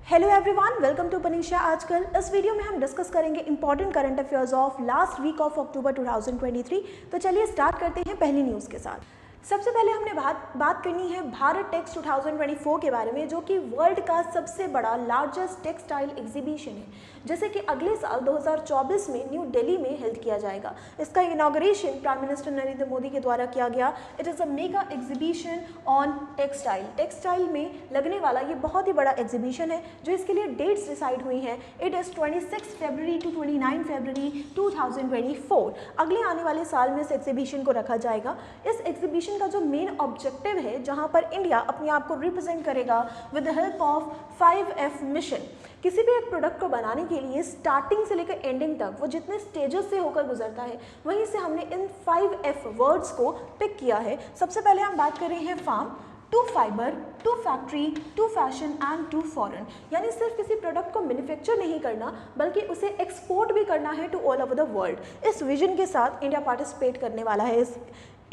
Hello everyone, welcome to Panisha Aajkal. इस video में हम डिस्कस करेंगे important current affairs of last week of October 2023। तो चलिए स्टार्ट करते हैं पहली न्यूज़ के साथ। सबसे पहले हमने बात करनी है भारत टेक्स 2024 के बारे में, जो कि वर्ल्ड का सबसे बड़ा लार्जेस्ट टेक्सटाइल एग्जीबिशन है, जैसे कि अगले साल 2024 में न्यू दिल्ली में हेल्ड किया जाएगा। इसका inauguration prime minister Narendra Modi के द्वारा किया गया। It is a mega exhibition on textile में लगने वाला ये बहुत ही बड़ा एग्जीबिशन है, जो इसके लिए डेट्स डिसाइड हुई हैं। इट इज़ 26 फरवरी टू 29 फरवरी 2024। अगले आने वाले साल में इस एग्जीबिशन को रखा जाएगा। इस एग्जीबिशन का जो मेन ऑब्जेक्टिव है, जहां पर इंडिया अपने आप को रिप्रेजेंट करेगा with the help of 5F mission. किसी भी एक प्रोडक्ट को बनाने के लिए स्टार्टिंग से लेकर एंडिंग तक वो जितने स्टेजेस से होकर गुजरता है, वहीं से हमने इन 5F वर्ड्स को पिक किया है। सबसे पहले हम बात कर रहे हैं farm, to fibre, to factory, to fashion and to foreign. यानी सिर्फ किसी प्रोडक्ट को मैन्युफैक्चर नहीं करना, बल्कि उसे एक्सपोर्ट भी करना है to all over the world. इस विजन के साथ इंडिया पार्टिसिपेट करने वाला है इस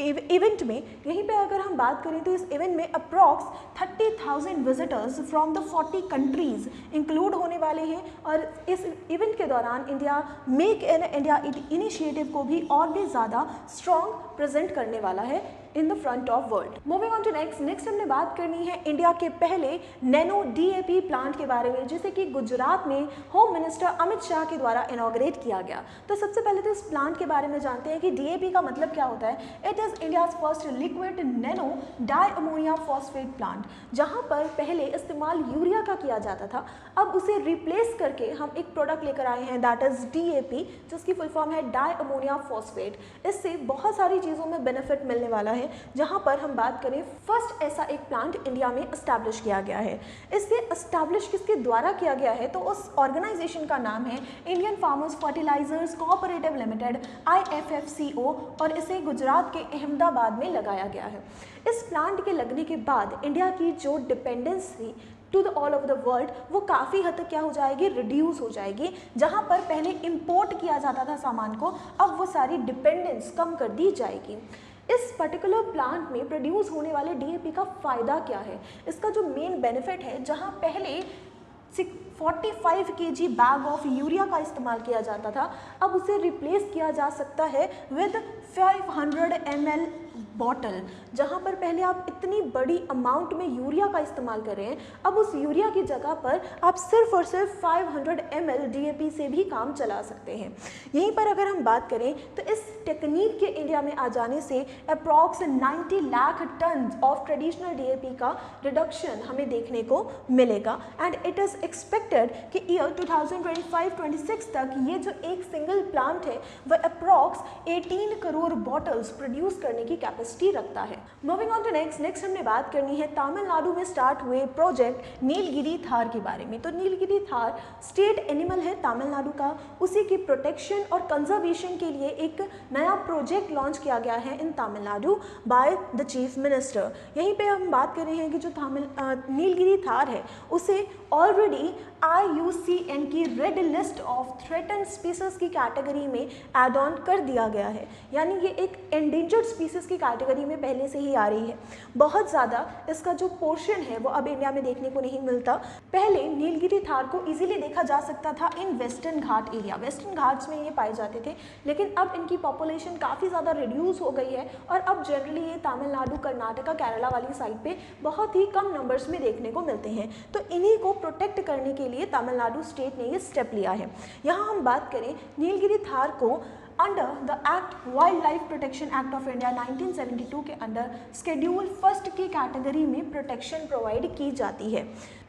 इवेंट में। यहीं पे अगर हम बात करें तो इस इवेंट में approx 30,000 visitors from the 40 countries include होने वाले हैं। और इस इवेंट के दौरान India make in India initiative को भी और भी ज़्यादा स्ट्रॉन्ग प्रेजेंट करने वाला है in the front of world. Moving on to next हमने बात करनी है इंडिया के पहले नैनो DAP प्लांट के बारे में, जिसे कि गुजरात में होम मिनिस्टर अमित शाह के द्वारा इनॉग्रेट किया गया। तो सबसे पहले तो इस प्लांट के बारे में जानते हैं कि DAP का मतलब क्या होता है। It is India's first liquid nano di ammonia phosphate plant. जहाँ पर पहले इस्तेमाल यूरिया का किया जाता था, अब उसे रिप्लेस करके हम एक प्रोडक्ट लेकर आए हैं, दैट इज़ DAP, जिसकी फुल फॉर्म है डाई अमोनिया फॉस्फेट। इससे बहुत सारी चीज़ों में बेनिफिट मिलने वाला है। जहां पर हम बात करें, फर्स्ट ऐसा एक प्लांट इंडिया में एस्टैब्लिश किया गया है। इसे एस्टैब्लिश किसके द्वारा किया गया है, तो उस ऑर्गेनाइजेशन का नाम है Indian farmers fertilisers cooperative limited IFFCO, और इसे गुजरात के अहमदाबाद में लगाया गया है। इस प्लांट के लगने के बाद इंडिया की जो डिपेंडेंस थी to the all over the world, वो काफ़ी हद तक क्या हो जाएगी, रिड्यूस हो जाएगी। जहाँ पर पहले इंपोर्ट किया जाता था सामान को, अब वो सारी डिपेंडेंस कम कर दी जाएगी। इस पर्टिकुलर प्लांट में प्रोड्यूस होने वाले DAP का फ़ायदा क्या है। इसका जो मेन बेनिफिट है, जहाँ पहले 45 kg बैग ऑफ यूरिया का इस्तेमाल किया जाता था, अब उसे रिप्लेस किया जा सकता है विद 500 ml बॉटल। जहाँ पर पहले आप इतनी बड़ी अमाउंट में यूरिया का इस्तेमाल कर रहे हैं, अब उस यूरिया की जगह पर आप सिर्फ और सिर्फ 500 ml DAP से भी काम चला सकते हैं। यहीं पर अगर हम बात करें तो इस टेक्निक के इंडिया में आ जाने से approx 90 lakh ton of traditional DAP का रिडक्शन हमें देखने को मिलेगा। एंड इट इज़ एक्सपेक्टेड कि ईयर 2025-26 तक ये जो एक सिंगल प्लांट है, वह अप्रॉक्स 18 करोड़ बॉटल्स प्रोड्यूस करने की कैपेसिटी रखता है। मूविंग ऑन टू नेक्स्ट हमने बात करनी है तमिलनाडु में स्टार्ट हुए प्रोजेक्ट नीलगिरी थार के बारे में। तो नीलगिरी थार स्टेट एनिमल है तमिलनाडु का, उसी की प्रोटेक्शन और कंजर्वेशन के लिए एक नया प्रोजेक्ट लॉन्च किया गया है in Tamil Nadu by the chief minister. यहीं पे हम बात कर रहे हैं कि जो नीलगिरी थार है, उसे ऑलरेडी IUCN की red list of threaten species की कैटेगरी में एड ऑन कर दिया गया है। यानी ये एक एंडेंजर्ड स्पीसीज की कैटेगरी में पहले से ही आ रही है। बहुत ज़्यादा इसका जो पोर्शन है वो अब इंडिया में देखने को नहीं मिलता। पहले नीलगिरी थार को इजीली देखा जा सकता था in western Ghat area, western Ghats में ये पाए जाते थे, लेकिन अब इनकी पॉपुलेशन काफ़ी ज़्यादा रिड्यूस हो गई है और अब जनरली ये तमिलनाडु, कर्नाटका, केरला वाली साइड पे बहुत ही कम नंबर्स में देखने को मिलते हैं। तो इन्हीं को प्रोटेक्ट करने के लिए तमिलनाडु स्टेट ने ये स्टेप लिया है। यहाँ हम बात करें नीलगिरी थार को under the act wild life protection act of India 1972 के अंडर शेड्यूल फर्स्ट की कैटेगरी में प्रोटेक्शन प्रोवाइड की जाती है।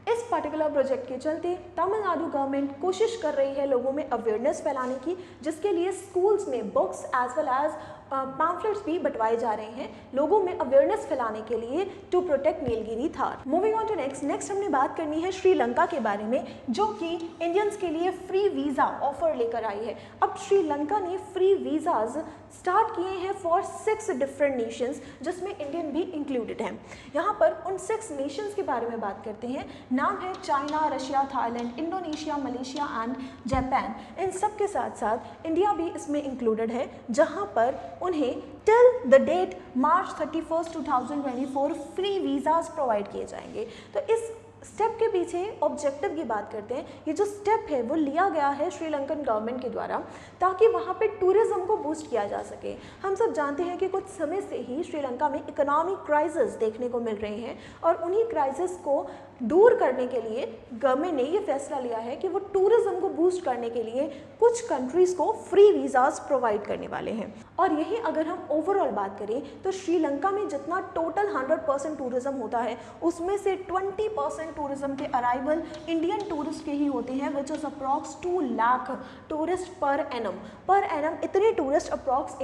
इस पर्टिकुलर प्रोजेक्ट के चलते तमिलनाडु गवर्नमेंट कोशिश कर रही है लोगों में अवेयरनेस फैलाने की, जिसके लिए स्कूल्स में books as well as pamphlets भी बंटवाए जा रहे हैं लोगों में अवेयरनेस फैलाने के लिए to protect Nilgiri tahr. Moving on to next हमने बात करनी है श्रीलंका के बारे में, जो कि इंडियंस के लिए फ्री वीज़ा ऑफर लेकर आई है। अब श्रीलंका ने फ्री वीज़ाज स्टार्ट किए हैं फॉर 6 डिफरेंट नेशंस, जिसमें इंडियन भी इंक्लूडेड हैं। यहाँ पर उन 6 नेशंस के बारे में बात करते हैं। नाम है China, Russia, Thailand, Indonesia, Malaysia and Japan. इन सब के साथ साथ इंडिया भी इसमें इंक्लूडेड है, जहाँ पर उन्हें till the date March 31, 2024 free visas provide किए जाएंगे। तो इस स्टेप के पीछे ऑब्जेक्टिव की बात करते हैं। ये जो स्टेप है वो लिया गया है श्रीलंकन गवर्नमेंट के द्वारा ताकि वहाँ पे टूरिज्म को बूस्ट किया जा सके। हम सब जानते हैं कि कुछ समय से ही श्रीलंका में इकोनॉमिक क्राइसिस देखने को मिल रहे हैं और उन्हीं क्राइसिस को दूर करने के लिए गवर्नमेंट ने ये फैसला लिया है कि वो टूरिज्म को बूस्ट करने के लिए कुछ कंट्रीज़ को फ्री वीज़ाज प्रोवाइड करने वाले हैं। और यही अगर हम ओवरऑल बात करें तो श्रीलंका में जितना टोटल 100% टूरिज्म होता है उसमें से 20% टूरिज्म के अराइवल इंडियन टूरिस्ट के ही होते हैं, which is approx 2 lakh tourist per annum इतने टूरिस्ट अप्रॉक्स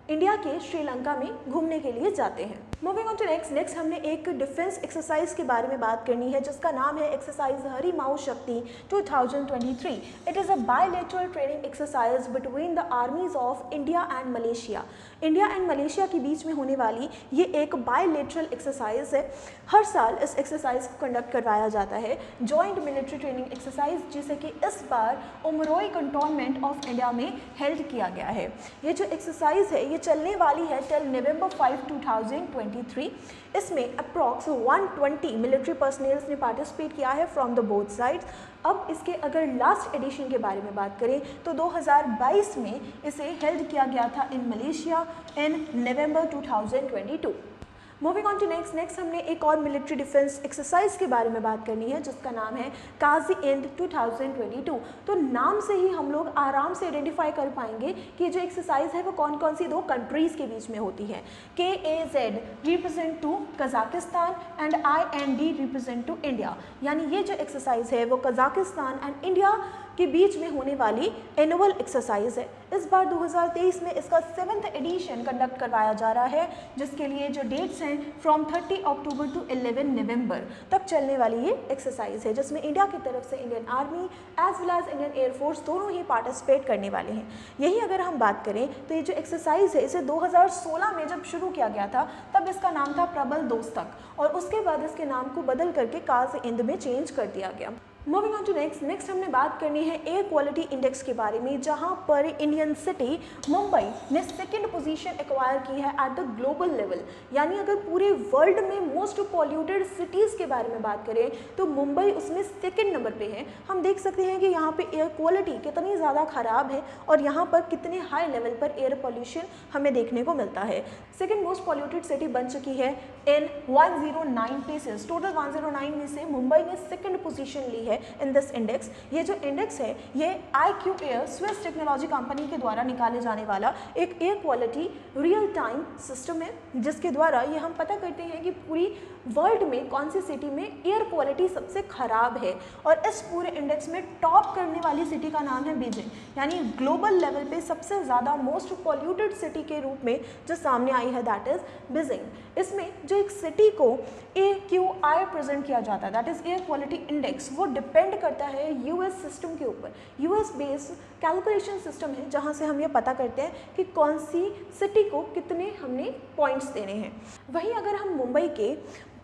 इंडिया के श्रीलंका में घूमने के लिए जाते हैं। मूविंग ऑन टू नेक्स्ट हमने एक डिफेंस एक्सरसाइज के बारे में बात करनी है जिसका नाम है एक्सरसाइज हरिमाऊ शक्ति 2023। It is a bilateral training exercise between the armies of India and Malaysia. India and Malaysia के बीच में होने वाली ये एक बायलैटरल एक्सरसाइज है। हर साल इस एक्सरसाइज को कंडक्ट करवाया जाता है, जॉइंट मिलिट्री ट्रेनिंग एक्सरसाइज, जिसे कि इस बार उमरोई कंटोनमेंट ऑफ इंडिया में हेल्ड किया गया है। ये जो एक्सरसाइज है ये चलने वाली है टिल November 5, 2023। इसमें अप्रॉक्स 120 मिलिट्री पर्सनल्स ने पार्टिसिपेट किया है फ्रॉम द बोथ साइड्स। अब इसके अगर लास्ट एडिशन के बारे में बात करें तो 2022 में इसे हेल्ड किया गया था in Malaysia in November 2022। Moving on to next हमने एक और मिलिट्री डिफेंस एक्सरसाइज के बारे में बात करनी है जिसका नाम है काजी इंड 2022। तो नाम से ही हम लोग आराम से आइडेंटिफाई कर पाएंगे कि जो एक्सरसाइज है वो कौन कौन सी 2 कंट्रीज़ के बीच में होती है। KAZ represent to Kazakhstan and IND represent to India. यानी ये जो एक्सरसाइज है वो कजाकिस्तान एंड इंडिया के बीच में होने वाली एनुअल एक्सरसाइज है। इस बार 2023 में इसका 7th एडिशन कंडक्ट करवाया जा रहा है जिसके लिए जो डेट्स हैं फ्रॉम 30 अक्टूबर टू 11 नवंबर तक चलने वाली ये एक्सरसाइज है जिसमें इंडिया की तरफ से Indian army as well as Indian air force दोनों ही पार्टिसिपेट करने वाले हैं। यही अगर हम बात करें तो ये जो एक्सरसाइज है इसे 2016 में जब शुरू किया गया था तब इसका नाम था प्रबल दोस्तक और उसके बाद इसके नाम को बदल करके काज इंद में चेंज कर दिया गया। मूविंग ऑन टू नेक्स्ट हमने बात करनी है एयर क्वालिटी इंडेक्स के बारे में, जहां पर इंडियन सिटी मुंबई ने 2nd पोजीशन एक्वायर की है एट द ग्लोबल लेवल। यानी अगर पूरे वर्ल्ड में मोस्ट पॉल्यूटेड सिटीज़ के बारे में बात करें तो मुंबई उसमें 2nd नंबर पे है। हम देख सकते हैं कि यहाँ पे एयर क्वालिटी कितनी ज़्यादा ख़राब है और यहाँ पर कितने हाई लेवल पर एयर पॉल्यूशन हमें देखने को मिलता है। 2nd मोस्ट पॉल्यूटेड सिटी बन चुकी है इन 109 प्लेसेस। टोटल 109 में से मुंबई ने 2nd पोजीशन ली है इन दिस इंडेक्स। ये जो इंडेक्स है ये IQ air Swiss technology company के द्वारा निकाले जाने वाला एक air quality real time system है जिसके द्वारा ये हम पता करते हैं कि पूरी वर्ल्ड में कौन सी सिटी में एयर क्वालिटी सबसे खराब है। और इस पूरे इंडेक्स में टॉप करने वाली सिटी का नाम है बीजिंग। यानी ग्लोबल लेवल पे सबसे ज़्यादा मोस्ट पॉल्यूटेड सिटी के रूप में जो सामने आई है दैट इज़ बीजिंग। इसमें जो एक सिटी को AQI प्रेजेंट किया जाता है that is air quality index, वो डिपेंड करता है US सिस्टम के ऊपर। US बेस्ड कैलकुलेशन सिस्टम है जहाँ से हम ये पता करते हैं कि कौन सी सिटी को कितने हमने पॉइंट्स देने हैं। वहीं अगर हम मुंबई के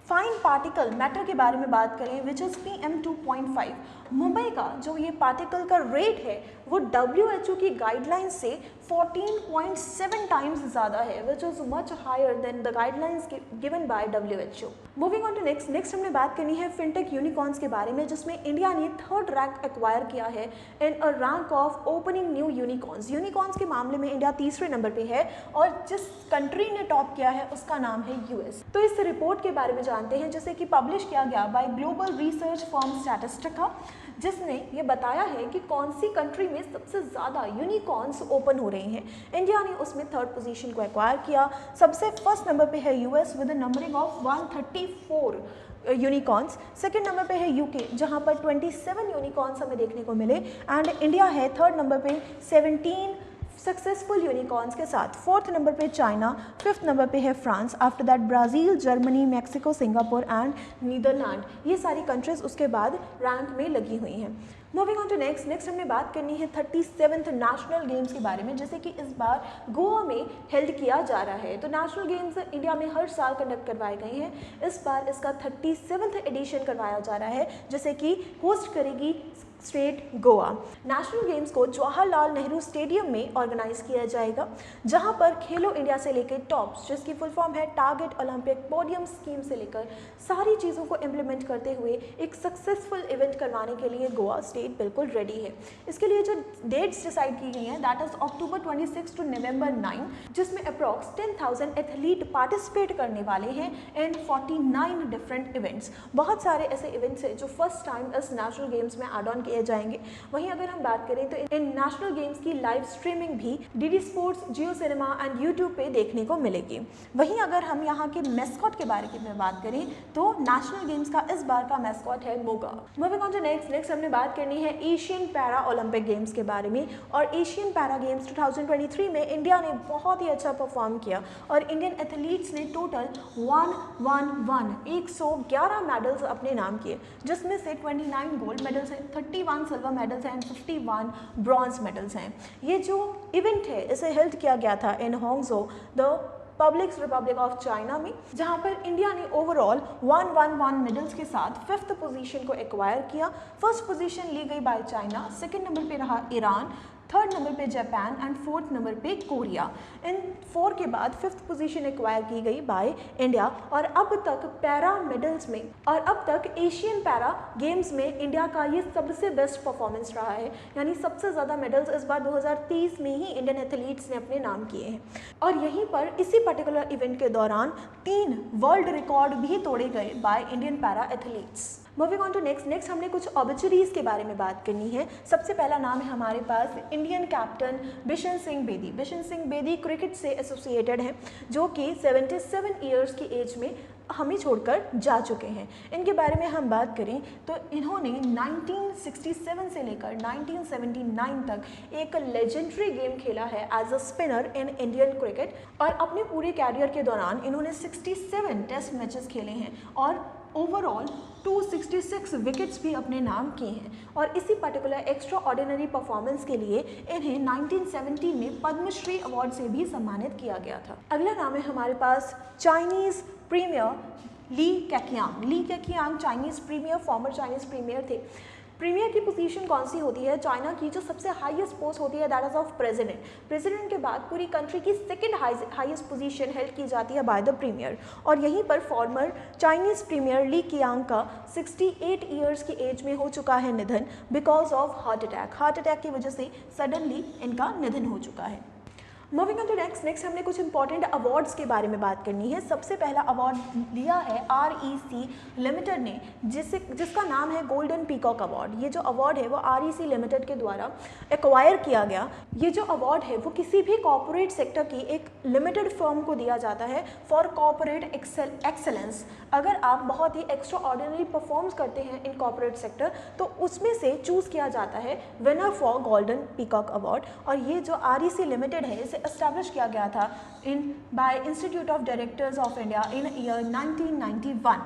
फाइन पार्टिकल मैटर के बारे में बात करें विच इज़ PM2.5, मुंबई का जो ये पार्टिकल का रेट है वो WHO की गाइडलाइन से 14.7 टाइम्स ज़्यादा है which is much higher than the guidelines given by WHO। Moving on to next हमने बात करनी है फिनटेक यूनिकॉर्न्स के बारे में जिसमें इंडिया ने 3rd रैंक एक्वायर किया है in a rank of opening new unicorns. Unicorns के मामले में इंडिया 3रे नंबर पे है और जिस कंट्री ने टॉप किया है उसका नाम है US। तो इस रिपोर्ट के बारे में जानते हैं जिसे कि पब्लिश किया गया बाय ग्लोबल रिसर्च फर्म स्टैटिस्टिका, जिसने ये बताया है कि कौन सी कंट्री में सबसे ज़्यादा यूनिकॉर्न्स ओपन हो रहे हैं। इंडिया ने उसमें 3rd पोजीशन को एक्वायर किया। सबसे फर्स्ट नंबर पे है US with a numbering of 134 unicorns. 2nd number पे है UK जहां पर 27 यूनिकॉर्न्स हमें देखने को मिले एंड इंडिया है 3rd नंबर पे 17 सक्सेसफुल यूनिकॉर्न्स के साथ। 4th नंबर पे चाइना, 5th नंबर पे है France, after that Brazil, Germany, Mexico, Singapore and Netherland. ये सारी कंट्रीज़ उसके बाद रैंक में लगी हुई हैं। मूविंग ऑन टू नेक्स्ट हमने बात करनी है 37th नेशनल गेम्स के बारे में जैसे कि इस बार गोवा में हेल्ड किया जा रहा है। तो नेशनल गेम्स इंडिया में हर साल कंडक्ट करवाए गए हैं। इस बार इसका 37th एडिशन करवाया जा रहा है जिसे कि होस्ट करेगी स्टेट गोवा। नेशनल गेम्स को जवाहरलाल नेहरू स्टेडियम में ऑर्गेनाइज किया जाएगा, जहां पर खेलो इंडिया से लेकर टॉप्स, जिसकी फुल फॉर्म है टारगेट ओलंपिक पोडियम स्कीम, से लेकर सारी चीज़ों को इम्प्लीमेंट करते हुए एक सक्सेसफुल इवेंट करवाने के लिए गोवा स्टेट बिल्कुल रेडी है। इसके लिए जो डेट्स डिसाइड की गई हैं दैट इज अक्टूबर 26 टू नवंबर 9, जिसमें अप्रॉक्स 10,000 एथलीट पार्टिसिपेट करने वाले हैं इन 49 डिफरेंट इवेंट्स। बहुत सारे ऐसे इवेंट्स हैं जो फर्स्ट टाइम इस नेशनल गेम्स में एड ऑन किए जाएंगे। वहीं अगर हम बात करें तो इन नेशनल गेम्स की लाइव स्ट्रीमिंग भी DD sports, Jio cinema and YouTube पे देखने को मिलेगी। वहीं अगर हम यहाँ के मैस्कॉट के बारे में बात करें तो नेशनल गेम्स का इस बार का मैस्कॉट है Moga. Moving on to next हमने बात करनी है एशियन पैरा ओलंपिक गेम्स के बारे में। और एशियन पैरा गेम्स 2023 में इंडिया ने बहुत ही अच्छा परफॉर्म किया और इंडियन एथलीट्स ने टोटल 111 मेडल्स अपने नाम किए, जिसमें से 29 गोल्ड मेडल्स हैं, 31 सिल्वर मेडल्स हैं, 51 ब्रॉन्ज मेडल्स हैं। ये जो इवेंट है इसे हेल्ड किया गया था in Hangzhou, the public republic of China में, जहां पर इंडिया ने ओवरऑल 111 मेडल्स के साथ 5th पोजीशन को एक्वायर किया। फर्स्ट पोजीशन ली गई बाय चाइना, सेकंड नंबर पे रहा ईरान, थर्ड नंबर पे जापान एंड फोर्थ नंबर पे कोरिया। इन 4 के बाद 5th पोजीशन एक्वायर की गई बाय इंडिया। और अब तक पैरा मेडल्स में और अब तक एशियन पैरा गेम्स में इंडिया का ये सबसे बेस्ट परफॉर्मेंस रहा है, यानी सबसे ज़्यादा मेडल्स इस बार 2030 में ही इंडियन एथलीट्स ने अपने नाम किए हैं। और यहीं पर इसी पर्टिकुलर इवेंट के दौरान 3 वर्ल्ड रिकॉर्ड भी तोड़े गए by Indian para athletes. Moving on to next हमने कुछ ऑब्चुरीज के बारे में बात करनी है। सबसे पहला नाम है हमारे पास Indian captain Bishan Singh Bedi. Bishan Singh Bedi cricket से एसोसिएटेड हैं, जो कि 77 ईयर्स की एज में हमें छोड़कर जा चुके हैं। इनके बारे में हम बात करें तो इन्होंने 1967 से लेकर 1979 तक एक लेजेंडरी गेम खेला है as a spinner in Indian cricket. और अपने पूरे कैरियर के दौरान इन्होंने 67 टेस्ट मैचेस खेले हैं और ओवरऑल 266 विकेट्स भी अपने नाम किए हैं। और इसी पर्टिकुलर एक्स्ट्रा ऑर्डिनरी परफॉर्मेंस के लिए इन्हें 1970 में पद्मश्री अवार्ड से भी सम्मानित किया गया था। अगला नाम है हमारे पास Chinese premier Li Keqiang. Li Keqiang Chinese premier, former Chinese premier थे। प्रीमियर की पोजीशन कौन सी होती है? चाइना की जो सबसे हाईएस्ट पोस्ट होती है that is of president. President के बाद पूरी कंट्री की सेकंड हाईएस्ट पोजीशन हेल्ड की जाती है बाय द प्रीमियर। और यहीं पर farmer Chinese premier Li Keqiang का 68 ईयर्स की एज में हो चुका है निधन because of heart attack. Heart attack की वजह से सडनली इनका निधन हो चुका है। मूविंग ऑन टू नेक्स्ट हमने कुछ इंपॉर्टेंट अवार्ड्स के बारे में बात करनी है। सबसे पहला अवार्ड दिया है REC लिमिटेड ने, जिसका नाम है गोल्डन पीकॉक अवार्ड। ये जो अवार्ड है वो REC लिमिटेड के द्वारा एक्वायर किया गया। ये जो अवार्ड है वो किसी भी कॉर्पोरेट सेक्टर की एक लिमिटेड फर्म को दिया जाता है फॉर कॉर्पोरेट एक्सेलेंस। अगर आप बहुत ही एक्स्ट्रा ऑर्डिनरी परफॉर्म्स करते हैं इन कॉर्पोरेट सेक्टर तो उसमें से चूज़ किया जाता है winner for golden peacock award. और ये जो REC लिमिटेड है इसे एस्टैब्लिश किया गया था bye institute of directors of India in year 1991।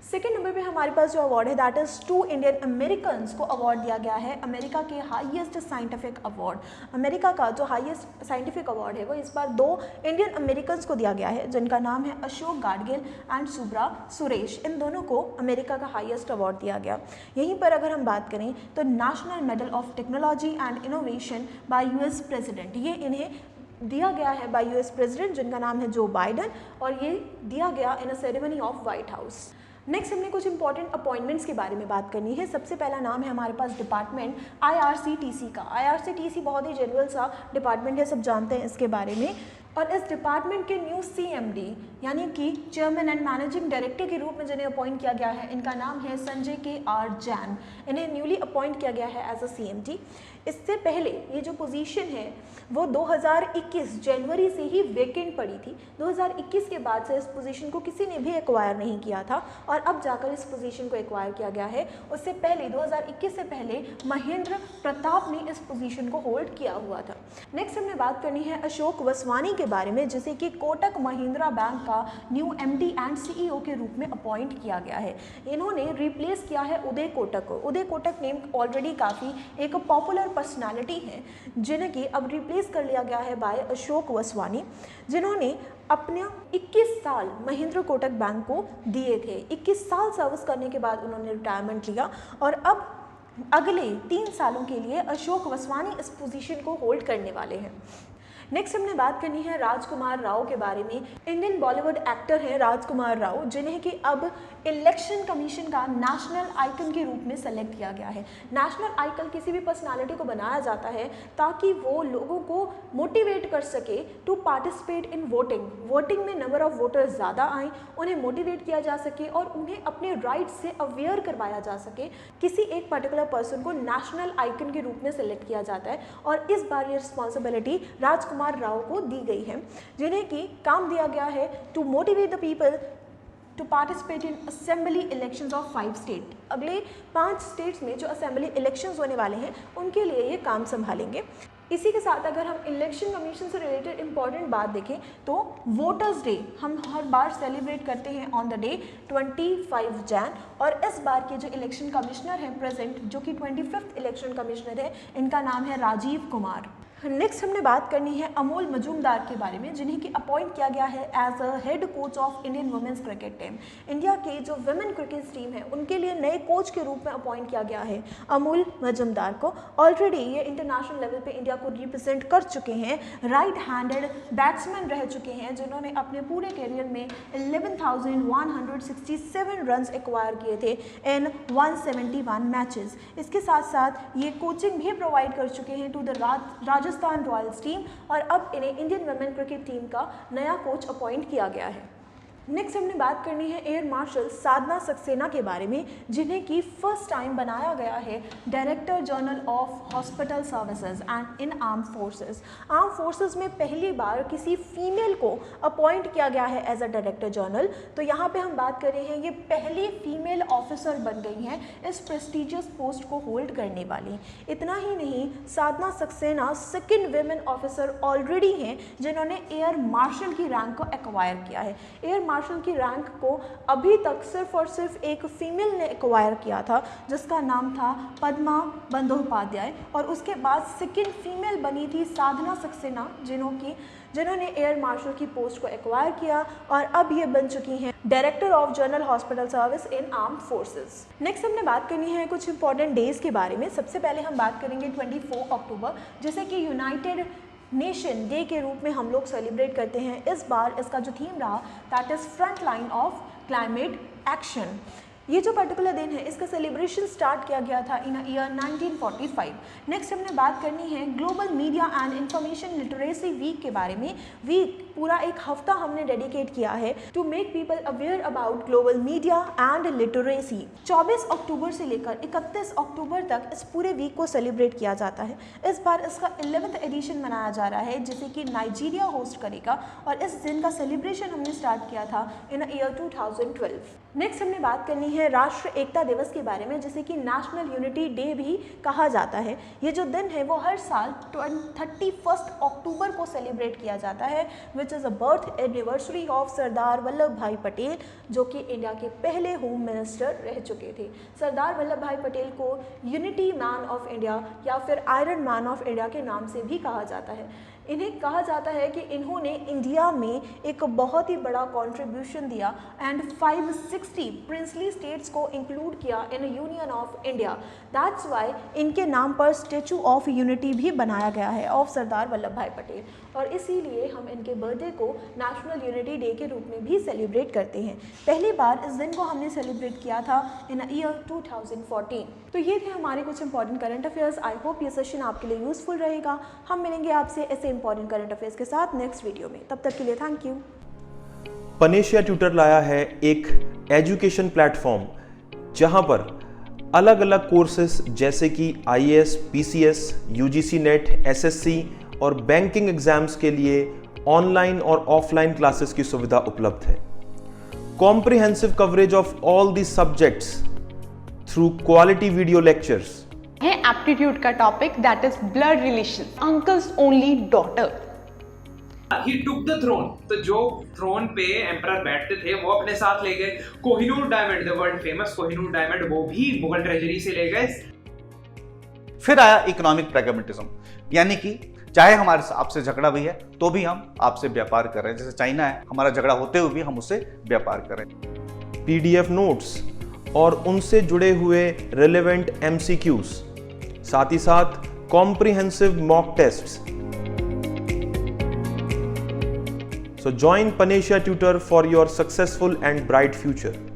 Second number पे हमारे पास जो अवार्ड है दैट इज़ 2 इंडियन अमेरिकन्स को अवार्ड दिया गया है, अमेरिका के हाईएस्ट साइंटिफिक अवार्ड। अमेरिका का जो हाईएस्ट साइंटिफिक अवार्ड है वो इस बार 2 इंडियन अमेरिकन्स को दिया गया है, जिनका नाम है अशोक गाडगिल एंड सुब्रा सुरेश। इन दोनों को अमेरिका का हाईएस्ट अवार्ड दिया गया। यहीं पर अगर हम बात करें तो national medal of technology and innovation by US president, ये इन्हें दिया गया है बाय US प्रेसिडेंट जिनका नाम है जो बाइडन, और ये दिया गया in a ceremony of White House. Next हमने कुछ इंपॉर्टेंट अपॉइंटमेंट्स के बारे में बात करनी है। सबसे पहला नाम है हमारे पास डिपार्टमेंट IRCTC का। IRCTC बहुत ही जनरल सा डिपार्टमेंट है, सब जानते हैं इसके बारे में। और इस डिपार्टमेंट के न्यू CMD यानी कि चेयरमैन एंड मैनेजिंग डायरेक्टर के रूप में जिन्हें अपॉइंट किया गया है, इनका नाम है संजय KR जैन। इन्हें न्यूली अपॉइंट किया गया है एज अ CMD। इससे पहले ये जो पोजीशन है वो 2021 जनवरी से ही वेकेंट पड़ी थी। 2021 के बाद से इस पोजीशन को किसी ने भी एक्वायर नहीं किया था और अब जाकर इस पोजीशन को एक्वायर किया गया है। उससे पहले 2021 से पहले महेंद्र प्रताप ने इस पोजीशन को होल्ड किया हुआ था। नेक्स्ट हमने बात करनी है अशोक वसवानी के बारे में, जिसे कि कोटक महिंद्रा बैंक का न्यू MD एंड CEO के रूप में अपॉइंट किया गया है। इन्होंने रिप्लेस किया है उदय कोटक को। उदय कोटक नेम ऑलरेडी काफ़ी एक पॉपुलर पर्सनालिटी है, जिन्हें कि अब रिप्लेस कर लिया गया है बाय अशोक वसवानी, जिन्होंने अपने 21 साल महिंद्रा कोटक बैंक को दिए थे। 21 साल सर्विस करने के बाद उन्होंने रिटायरमेंट लिया और अब अगले 3 सालों के लिए अशोक वसवानी इस पोजीशन को होल्ड करने वाले हैं। नेक्स्ट हमने बात करनी है राजकुमार राव के बारे में। इंडियन बॉलीवुड एक्टर हैं राजकुमार राव, जिन्हें कि अब इलेक्शन कमीशन का नेशनल आइकन के रूप में सेलेक्ट किया गया है। नेशनल आइकन किसी भी पर्सनालिटी को बनाया जाता है ताकि वो लोगों को मोटिवेट कर सके to participate in voting. Voting में नंबर ऑफ वोटर्स ज़्यादा आएँ, उन्हें मोटिवेट किया जा सके और उन्हें अपने राइट से अवेयर करवाया जा सके। किसी एक पर्टिकुलर पर्सन को नेशनल आइकन के रूप में सेलेक्ट किया जाता है और इस बार ये रिस्पॉन्सिबिलिटी राजकुमार राव को दी गई है, जिन्हें कि काम दिया गया है to motivate the people to participate in assembly elections of 5 state. अगले 5 स्टेट्स में जो असेंबली इलेक्शंस होने वाले हैं उनके लिए ये काम संभालेंगे। इसी के साथ अगर हम इलेक्शन कमीशन से रिलेटेड इंपॉर्टेंट बात देखें तो वोटर्स डे हम हर बार सेलिब्रेट करते हैं ऑन द डे 25 जैन, और इस बार के जो इलेक्शन कमिश्नर हैं प्रेजेंट, जो कि 25th इलेक्शन कमिश्नर है, इनका नाम है राजीव कुमार। नेक्स्ट हमने बात करनी है अमोल मजूमदार के बारे में, जिन्हें कि अपॉइंट किया गया है as a head coach of Indian women's cricket team. India के जो वुमेन क्रिकेट टीम है उनके लिए नए कोच के रूप में अपॉइंट किया गया है अमोल मजूमदार को। ऑलरेडी ये इंटरनेशनल लेवल पे इंडिया को रिप्रेजेंट कर चुके हैं, राइट हैंडेड बैट्समैन रह चुके हैं, जिन्होंने अपने पूरे करियर में 11,167 रन्स एक्वायर किए थे इन 171 मैचेस। इसके साथ साथ ये कोचिंग भी प्रोवाइड कर चुके हैं to the Rajasthan Royals team, और अब इन्हें इंडियन वुमेन क्रिकेट टीम का नया कोच अपॉइंट किया गया है। नेक्स्ट हमने बात करनी है एयर मार्शल साधना सक्सेना के बारे में, जिन्हें कि फर्स्ट टाइम बनाया गया है director general of hospital services and in arm forces. Arm forces में पहली बार किसी फीमेल को अपॉइंट किया गया है एज अ डायरेक्टर जनरल। तो यहाँ पे हम बात कर रहे हैं ये पहली फीमेल ऑफिसर बन गई हैं इस प्रेस्टिजियस पोस्ट को होल्ड करने वाली। इतना ही नहीं, Sadhana Saxena second women officer already हैं जिन्होंने एयर मार्शल की रैंक को एक्वायर किया है। एयर मार्शल की रैंक को अभी तक सिर्फ और सिर्फ एक फीमेल ने एक्वायर किया था, जिसका नाम था पद्मा बंदोपाध्याय, और उसके बाद सेकेंड फीमेल बनी थी साधना सक्सेना, जिन्होंने एयर मार्शल की पोस्ट को एक्वायर किया और अब ये बन चुकी हैं director of general hospital service in arm forces. Next हमने बात करनी है कुछ इंपॉर्टेंट डेज के बारे में। सबसे पहले हम बात करेंगे 24 अक्टूबर, जैसे कि यूनाइटेड नेशन डे के रूप में हम लोग सेलिब्रेट करते हैं। इस बार इसका जो थीम रहा that is front line of climate action. ये जो पर्टिकुलर दिन है इसका सेलिब्रेशन स्टार्ट किया गया था इन ईयर 1945। नेक्स्ट हमने बात करनी है global media and information literacy week के बारे में। वीक पूरा एक हफ्ता हमने डेडिकेट किया है to make people aware about global media and literacy. 24 अक्टूबर से लेकर 31 अक्टूबर तक इस पूरे वीक को सेलिब्रेट किया जाता है। इस बार इसका 11th एडिशन मनाया जा रहा है, जिसे कि नाइजीरिया होस्ट करेगा, और इस दिन का सेलिब्रेशन हमने स्टार्ट किया था इन ईयर 2012। नेक्स्ट हमने बात करनी है राष्ट्र एकता दिवस के बारे में, जिसे कि नेशनल यूनिटी डे भी कहा जाता है। ये जो दिन है वो हर साल 31 अक्टूबर को सेलिब्रेट किया जाता है, which is a birth anniversary of Sardar Vallabh Bhai Patel, जो कि इंडिया के पहले होम मिनिस्टर रह चुके थे। सरदार वल्लभ भाई पटेल को यूनिटी मैन ऑफ इंडिया या फिर आयरन मैन ऑफ इंडिया के नाम से भी कहा जाता है। इन्हें कहा जाता है कि इन्होंने इंडिया में एक बहुत ही बड़ा कंट्रीब्यूशन दिया एंड 560 प्रिंसली स्टेट्स को इंक्लूड किया in union of India. That's why इनके नाम पर स्टेचू ऑफ यूनिटी भी बनाया गया है ऑफ सरदार वल्लभ भाई पटेल, और इसीलिए हम इनके बर्थडे को नेशनल यूनिटी डे के रूप में भी सेलिब्रेट करते हैं। पहली बार इस दिन को हमने सेलिब्रेट किया था इन ईयर 2014। तो ये थे हमारे कुछ important current affairs. I hope ये सेशन आपके लिए यूजफुल रहेगा। हम मिलेंगे आपसे ऐसे इंपॉर्टेंट करंट अफेयर्स के साथ नेक्स्ट वीडियो में। तब तक के लिए थैंक यू। पनेशिया ट्यूटर लाया है एक एजुकेशन प्लेटफॉर्म जहां पर अलग अलग कोर्सेज जैसे कि IAS, PCS, UGC net, SSC और बैंकिंग एग्जाम्स के लिए ऑनलाइन और ऑफलाइन क्लासेस की सुविधा उपलब्ध है। Comprehensive coverage of all the subjects through quality video lectures है। एप्टीट्यूड का topic that is blood relation, uncles only daughter. He took the throne, तो जो थ्रोन पे एम्परर बैठते थे वो अपने साथ ले गए। Kohinoor diamond, the world famous Kohinoor diamond, वो भी मुगल ट्रेजरी से ले गए। फिर आया इकोनॉमिक प्रैग्मेटिज्म, यानी कि चाहे हमारे आपसे झगड़ा भी है तो भी हम आपसे व्यापार कर रहे हैं। जैसे चाइना है, हमारा झगड़ा होते हुए भी हम उससे व्यापार करें। PDF नोट्स और उनसे जुड़े हुए रिलेवेंट MCQs, साथ ही साथ comprehensive mock tests. So join Panisha Tutor for your successful and bright future.